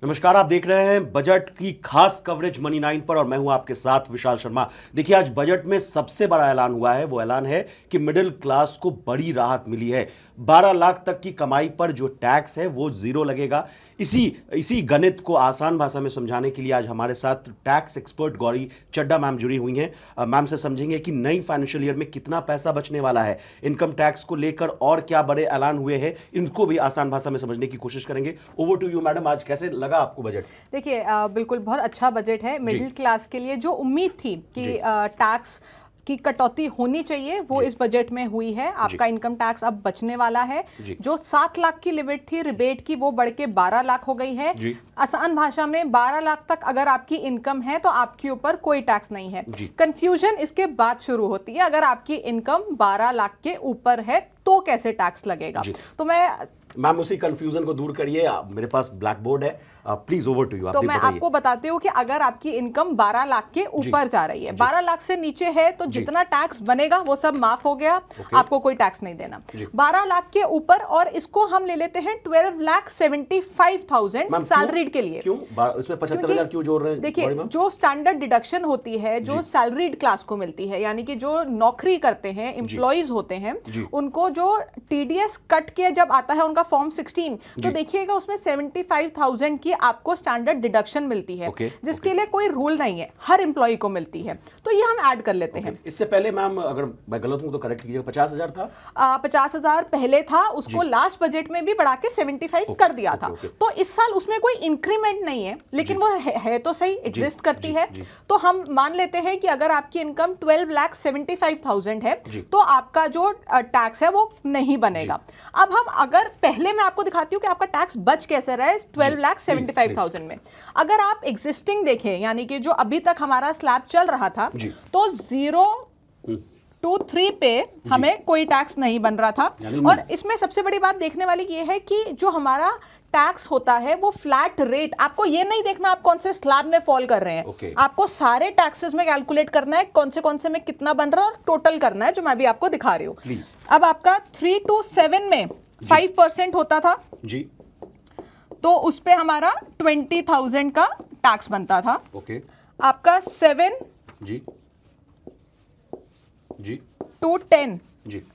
नमस्कार, आप देख रहे हैं बजट की खास कवरेज मनी 9 पर और मैं हूं आपके साथ विशाल शर्मा। देखिए, आज बजट में सबसे बड़ा ऐलान हुआ है। वो ऐलान है कि मिडिल क्लास को बड़ी राहत मिली है। 12 लाख तक की कमाई पर जो टैक्स है वो जीरो लगेगा। इसी गणित को आसान भाषा में समझाने के लिए आज हमारे साथ टैक्स एक्सपर्ट गौरी चड्डा मैम जुड़ी हुई हैं। मैम से समझेंगे कि नई फाइनेंशियल ईयर में कितना पैसा बचने वाला है, इनकम टैक्स को लेकर और क्या बड़े ऐलान हुए हैं, इनको भी आसान भाषा में समझने की कोशिश करेंगे। ओवर टू यू मैडम, आज कैसे लगा आपको बजट? देखिए, बिल्कुल बहुत अच्छा बजट है। मिडिल क्लास के लिए जो उम्मीद थी कि टैक्स की कटौती होनी चाहिए वो इस बजट में हुई है। आपका इनकम टैक्स अब बचने वाला है। जो 7 लाख की लिमिट थी रिबेट की, वो बढ़ के 12 लाख हो गई है। आसान भाषा में 12 लाख तक अगर आपकी इनकम है तो आपके ऊपर कोई टैक्स नहीं है। कंफ्यूजन इसके बाद शुरू होती है, अगर आपकी इनकम 12 लाख के ऊपर है तो कैसे टैक्स लगेगा। तो मैम उसी कंफ्यूजन को दूर करिए। मेरे पास ब्लैक बोर्ड है, प्लीज ओवर टू यू। तो मैं आपको बताती हूँ कि अगर आपकी इनकम 12 लाख के ऊपर जा रही है, 12 लाख से नीचे है तो जितना टैक्स बनेगा वो सब माफ हो गया। आपको कोई टैक्स नहीं देना। 12 लाख के ऊपर, और इसको हम ले लेते हैं 12,75,000 सैलरीड के लिए। क्यों इसमें 75,000 क्यों जोड़ रहे हैं? देखिए, जो स्टैंडर्ड डिडक्शन होती है जो सैलरीड क्लास को मिलती है, यानी कि जो नौकरी करते हैं, एम्प्लॉइज होते हैं, उनको जो टीडीएस कट के जब आता है उनका फॉर्म 16, तो देखिएगा उसमें 75,000 की आपको स्टैंडर्ड डिडक्शन मिलती है, जिसके लिए कोई रूल नहीं है, हर एम्प्लॉय को मिलती है। तो ये हम ऐड कर लेते हैं। इससे पहले मैम, अगर मैं गलत हूं तो करेक्ट कीजिएगा, 50,000 था। 50,000 पहले था, उसको लास्ट बजट में भी बढ़ा के 75 कर दिया था। तो इस साल उसमें कोई इंक्रीमेंट नहीं है, लेकिन वो है तो सही, एग्जिस्ट करती है। तो हम मान लेते हैं कि अगर आपकी इनकम 12,75,000 है तो आपका जो टैक्स है वो नहीं बनेगा। अब हम अगर पहले मैं आपको दिखाती हूँ कि आपका टैक्स बच कैसे रहा है 12,75,000 में। अगर आप एग्जिस्टिंग देखें, यानी कि जो अभी तक हमारा स्लैब चल रहा था, तो 0 to 3 पे हमें कोई टैक्स नहीं बन रहा था। और इसमें सबसे बड़ी बात देखने वाली ये है कि जो हमारा टैक्स होता है वो फ्लैट रेट, आपको ये नहीं देखना आप कौन से स्लैब में फॉल कर रहे हैं। आपको सारे टैक्सेस में कैलकुलेट करना है कौन से में कितना बन रहा है और टोटल करना है, जो मैं भी आपको दिखा रही हूँ। अब आपका 3 to 7 में 5% होता था जी, तो उस पे हमारा 20,000 का टैक्स बनता था। आपका 7 to 10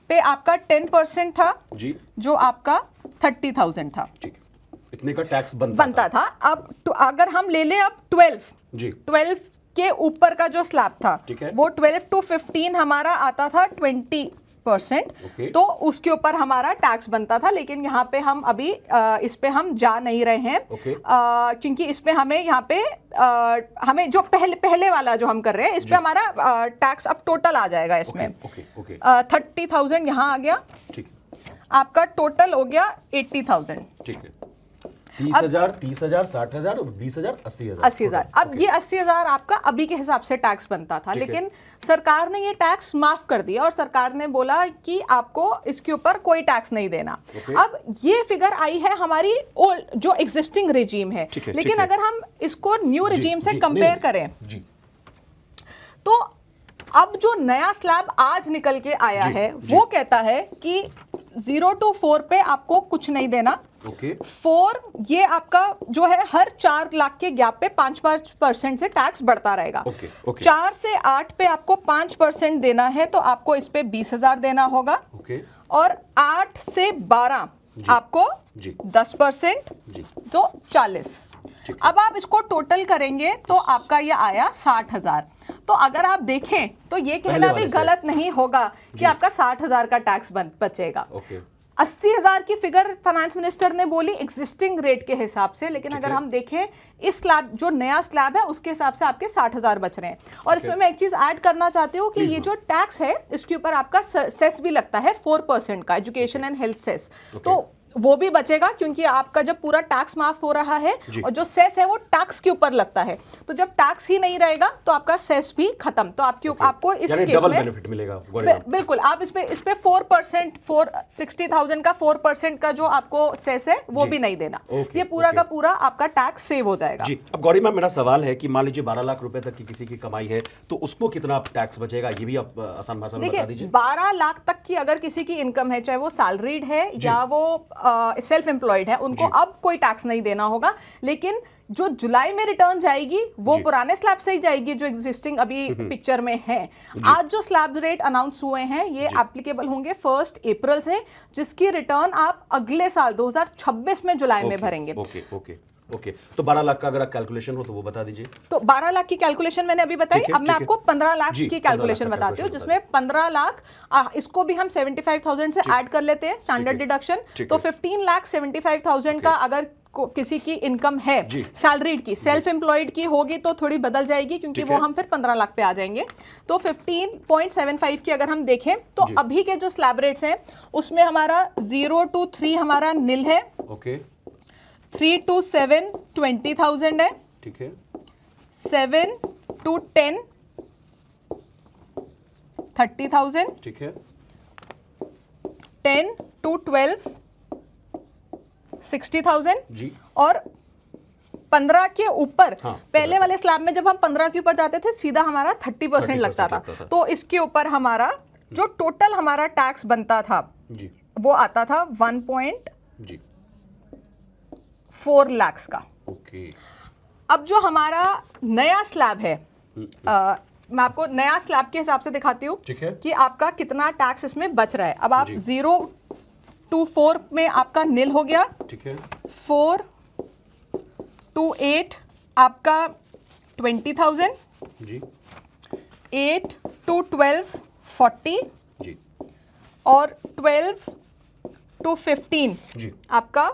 पे आपका 10% था जी, जो आपका 30,000 था। इतने का टैक्स बनता था। अब अगर हम ले लें अब 12 के ऊपर का जो स्लैब था, वो 12 to 15 हमारा आता था 20%। तो उसके ऊपर हमारा टैक्स बनता था। लेकिन यहाँ पे हम अभी इस पे हम जा नहीं रहे हैं, क्योंकि इस पे हमें यहाँ पे हमें जो पहले वाला जो हम कर रहे हैं, इस पे हमारा टैक्स अब टोटल आ जाएगा। इसमें 30,000 यहाँ आ गया, आपका टोटल हो गया 80,000। 30,000, 30,000, 60,000, 20,000, 80,000। 80,000। अब ये 80,000 आपका अभी के हिसाब से टैक्स बनता था, लेकिन सरकार ने ये टैक्स माफ कर दिया और सरकार ने बोला कि आपको इसके ऊपर कोई टैक्स नहीं देना। अब ये फिगर आई है हमारी ओल्ड जो एग्जिस्टिंग रिजीम है, लेकिन अगर हम इसको न्यू रिजीम से कंपेयर करें तो अब जो नया स्लैब आज निकल के आया है वो कहता है कि 0 to 4 पे आपको कुछ नहीं देना। 4 ये आपका जो है हर 4 लाख के गैप पे 5% से टैक्स बढ़ता रहेगा। 4 से 8 पे आपको 5% देना है तो आपको इस पे 20,000 देना होगा। और 8 से 12 आपको 10%, तो 40। अब आप इसको टोटल करेंगे तो आपका ये आया 60,000। तो अगर आप देखें तो ये कहना भी गलत नहीं होगा कि आपका 60,000 का टैक्स बचेगा। 80,000 की फिगर फाइनेंस मिनिस्टर ने बोली एग्जिस्टिंग रेट के हिसाब से, लेकिन अगर हम देखें इस स्लैब जो नया स्लैब है उसके हिसाब से आपके 60,000 बच रहे हैं। और इसमें मैं एक चीज ऐड करना चाहती हूँ कि ये जो टैक्स है इसके ऊपर आपका सेस भी लगता है 4% का, एजुकेशन एंड हेल्थ सेस। तो वो भी बचेगा, क्योंकि आपका जब पूरा टैक्स माफ हो रहा है और जो सेस है वो टैक्स के ऊपर लगता है, तो जब टैक्स ही नहीं रहेगा तो आपका सेस भी खत्म। तो आपको इस केस में बेनिफिट मिलेगा। बिल्कुल, आप इस पे 4%, 60,000 का 4% का जो आपको सेस है वो भी नहीं देना। ये पूरा का पूरा आपका टैक्स सेव हो जाएगा जी। अब गौरी मैम, मेरा सवाल है कि मान लीजिए 12 लाख रुपए तक की किसी की कमाई है तो उसको कितना टैक्स बचेगा, ये भी आप आसान भाषा में बता दीजिए। 12 लाख तक की अगर किसी की इनकम है, चाहे वो सैलरीड है या वो सेल्फ एम्प्लॉयड है, उनको अब कोई टैक्स नहीं देना होगा। लेकिन जो जुलाई में रिटर्न जाएगी वो जी। पुराने स्लैब से ही जाएगी जो एग्जिस्टिंग अभी पिक्चर में है। आज जो स्लैब रेट अनाउंस हुए हैं ये एप्लीकेबल होंगे 1 अप्रैल से, जिसकी रिटर्न आप अगले साल 2026 में जुलाई में भरेंगे। ओके ओके ओके, तो 12 लाख का अगर आप कैलकुलेशन हो तो वो बता दीजिए। तो 12 लाख की कैलकुलेशन मैंने अभी बताई, ठीक है, अब मैं ठीक है। आपको 15 लाख जी, की 15 लाख कैलकुलेशन का बताती हूँ, calculation जिसमें 15 लाख इसको भी हम 75,000 से ऐड कर लेते हैं स्टैंडर्ड डिडक्शन, ठीक तो है। 15,75,000 का अगर किसी की इनकम है जी। सैलरीड की, सेल्फ एम्प्लॉयड की होगी तो थोड़ी बदल जाएगी, क्योंकि ठीक वो है। हम फिर 15 लाख पे आ जाएंगे। तो 15.75 की अगर हम देखें तो जी। अभी के जो स्लैब रेट्स हैं उसमें हमारा 0 to 3 हमारा निल है, ओके 3 to 7 20,000 है, ठीक है 7 to 10 30,000, ठीक है 10 to 12 60,000, जी और 15 के ऊपर हाँ, पहले वाले स्लैब में जब हम 15 के ऊपर जाते थे सीधा हमारा 30% लगता 30% लगता था। था। तो इसके ऊपर हमारा जो टोटल हमारा टैक्स बनता था जी वो आता था 1.4 जी लाख का। ओके अब जो हमारा नया स्लैब है, मैं आपको नया स्लैब के हिसाब से दिखाती हूँ ठीक है। कि आपका कितना टैक्स इसमें बच रहा है। अब आप जी। 0 to 4 में आपका निल हो गया, ठीक है 4 to 8 आपका 20,000, जी 8 to 12 40, जी और 12 to 15 जी आपका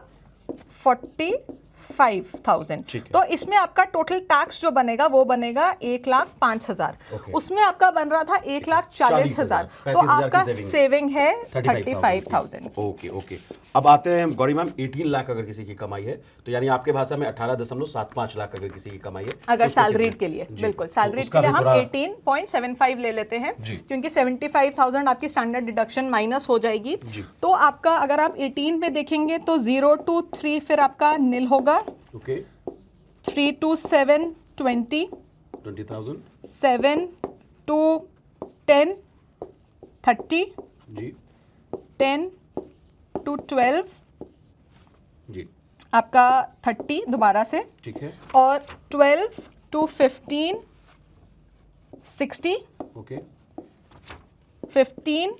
45,000। ठीक है। तो इसमें आपका टोटल टैक्स जो बनेगा वो बनेगा 1,05,000। ओके। उसमें आपका बन रहा था 1,40,000, तो 35,000 आपका की सेविंग है 35,000। 35,000। ओके ओके, अब आते हैं गौरी मैम, 18 लाख अगर किसी की कमाई है तो यानी आपके भाषा में 18.75 लाख अगर किसी की कमाई है अगर उसको सैलरीड कितना- के लिए, जी, बिल्कुल तो सैलरीड उसका के लिए भी हम थोड़ा- 18.75 ले लेते हैं, जी। क्योंकि 75,000 आपकी स्टैंडर्ड डिडक्शन माइनस हो जाएगी। जी। तो आपका अगर आप 18 पे देखेंगे तो 0 to 3 फिर आपका निल होगा, ओके 3 to 7 20, 20,000 7 to 10 30, जी 10 to 12 जी आपका 30 दोबारा से, ठीक है और 12 to 15 60, ओके 15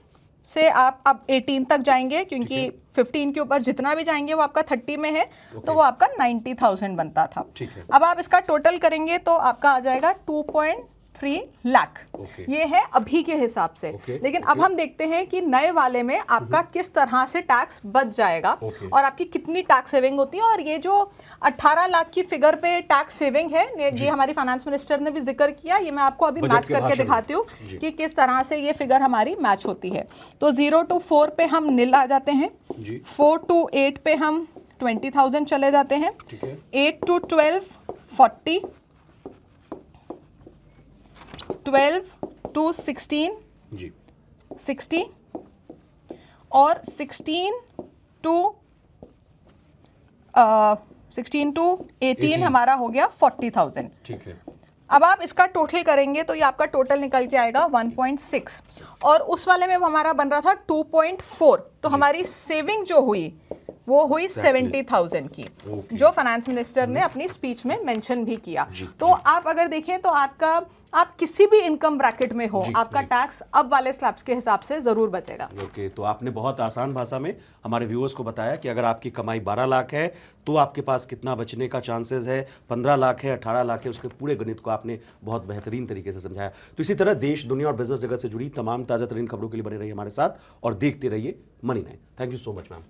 से आप अब 18 तक जाएंगे, क्योंकि ठीक 15 के ऊपर जितना भी जाएंगे वो आपका 30 में है, ओके। तो वो आपका 90,000 बनता था। ठीक है। अब आप इसका टोटल करेंगे तो आपका आ जाएगा 2.3 लाख। ओके। ये है अभी के हिसाब से। ओके, लेकिन ओके। अब हम देखते हैं कि नए वाले में आपका किस तरह से टैक्स बच जाएगा ओके। और आपकी कितनी टैक्स सेविंग होती है। और ये जो 18 लाख की फिगर पे टैक्स सेविंग है, ये हमारी फाइनेंस मिनिस्टर ने भी जिक्र किया, ये मैं आपको अभी बजट मैच के करके भाषण में। दिखाती हूँ जी। कि किस तरह से ये फिगर हमारी मैच होती है। तो 0 to 4 पे हम निल आ जाते हैं, जी 4 to 8 पे हम 20,000 चले जाते हैं, ठीक है 8 to 12 40, 12 to 16 जी 60, और 16 to 18 18 हमारा हो गया 40,000। ठीक है अब आप इसका टोटल करेंगे तो ये आपका टोटल निकल के आएगा 1.6, और उस वाले में हमारा बन रहा था 2.4। तो हमारी सेविंग जो हुई वो हुई 70,000 की, ओके। जो फाइनेंस मिनिस्टर ने अपनी स्पीच में मेंशन भी किया। जी, तो आप अगर देखें तो आप किसी भी इनकम ब्रैकेट में हो, जी, आपका जी। टैक्स अब वाले स्लैब्स के हिसाब से जरूर बचेगा। ओके, तो आपने बहुत आसान भाषा में हमारे व्यूअर्स को बताया कि अगर आपकी कमाई 12 लाख है तो आपके पास कितना बचने का चांसेस है, 15 लाख है, 18 लाख है, उसके पूरे गणित को आपने बहुत बेहतरीन तरीके से समझाया। तो इसी तरह देश, दुनिया और बिजनेस जगत से जुड़ी तमाम ताज़ा तरीन खबरों के लिए बने रहिए हमारे साथ और देखते रहिए money 9। Thank you so much ma'am.